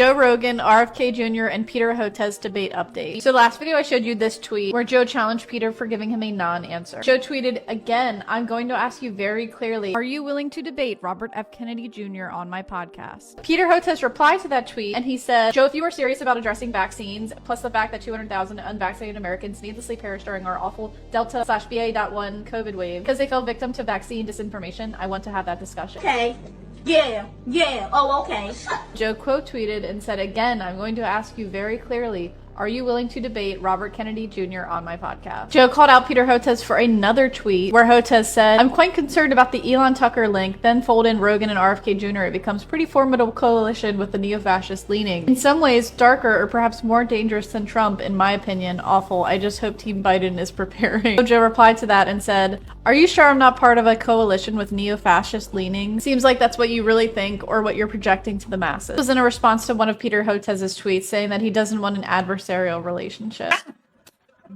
Joe Rogan, RFK Jr., and Peter Hotez debate update. So last video I showed you this tweet where Joe challenged Peter for giving him a non-answer. Joe tweeted, again, I'm going to ask you very clearly, are you willing to debate Robert F. Kennedy Jr. on my podcast? Peter Hotez replied to that tweet and he said, Joe, if you are serious about addressing vaccines, plus the fact that 200,000 unvaccinated Americans needlessly perished during our awful Delta/BA.1 COVID wave because they fell victim to vaccine disinformation, I want to have that discussion. Okay. Yeah. Oh, okay. Joe quote tweeted and said, again, I'm going to ask you very clearly, are you willing to debate Robert Kennedy Jr. on my podcast? Joe called out Peter Hotez for another tweet where Hotez said, I'm quite concerned about the Elon Tucker link, then fold in Rogan and RFK Jr. It becomes pretty formidable coalition with the neo-fascist leaning. In some ways, darker or perhaps more dangerous than Trump, in my opinion. Awful. I just hope Team Biden is preparing. Joe replied to that and said, are you sure I'm not part of a coalition with neo-fascist leaning? Seems like that's what you really think or what you're projecting to the masses. This was in a response to one of Peter Hotez's tweets saying that he doesn't want an adversarial relationship.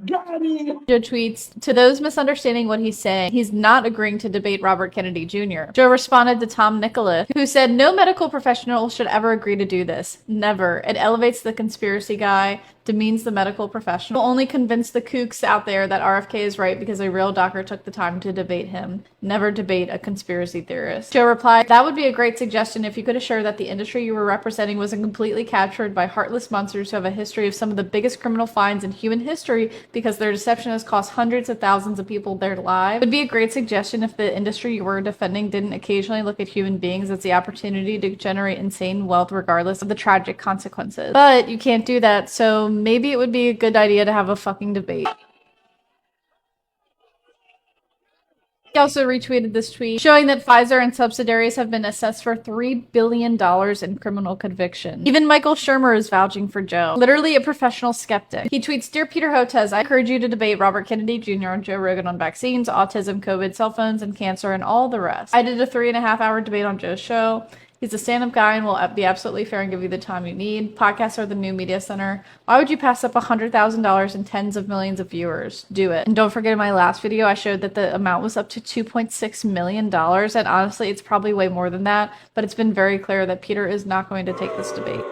Got it. Joe tweets, to those misunderstanding what he's saying, he's not agreeing to debate Robert Kennedy Jr. Joe responded to Tom Nicholas, who said, no medical professional should ever agree to do this. Never. It elevates the conspiracy guy, demeans the medical professional, only convince the kooks out there that RFK is right because a real doctor took the time to debate him. Never debate a conspiracy theorist. Joe replied, that would be a great suggestion if you could assure that the industry you were representing wasn't completely captured by heartless monsters who have a history of some of the biggest criminal fines in human history because their deception has cost hundreds of thousands of people their lives. It would be a great suggestion if the industry you were defending didn't occasionally look at human beings as the opportunity to generate insane wealth regardless of the tragic consequences. But you can't do that, so maybe it would be a good idea to have a fucking debate. He also retweeted this tweet showing that Pfizer and subsidiaries have been assessed for $3 billion in criminal conviction. Even Michael Shermer is vouching for Joe. Literally a professional skeptic. He tweets, Dear Peter Hotez, I encourage you to debate Robert Kennedy Jr. and Joe Rogan on vaccines, autism, COVID, cell phones, and cancer, and all the rest. I did a 3.5-hour debate on Joe's show. He's a stand-up guy and will be absolutely fair and give you the time you need. Podcasts are the new media center. Why would you pass up $100,000 and tens of millions of viewers? Do it. And don't forget in my last video, I showed that the amount was up to $2.6 million. And honestly, it's probably way more than that. But it's been very clear that Peter is not going to take this debate.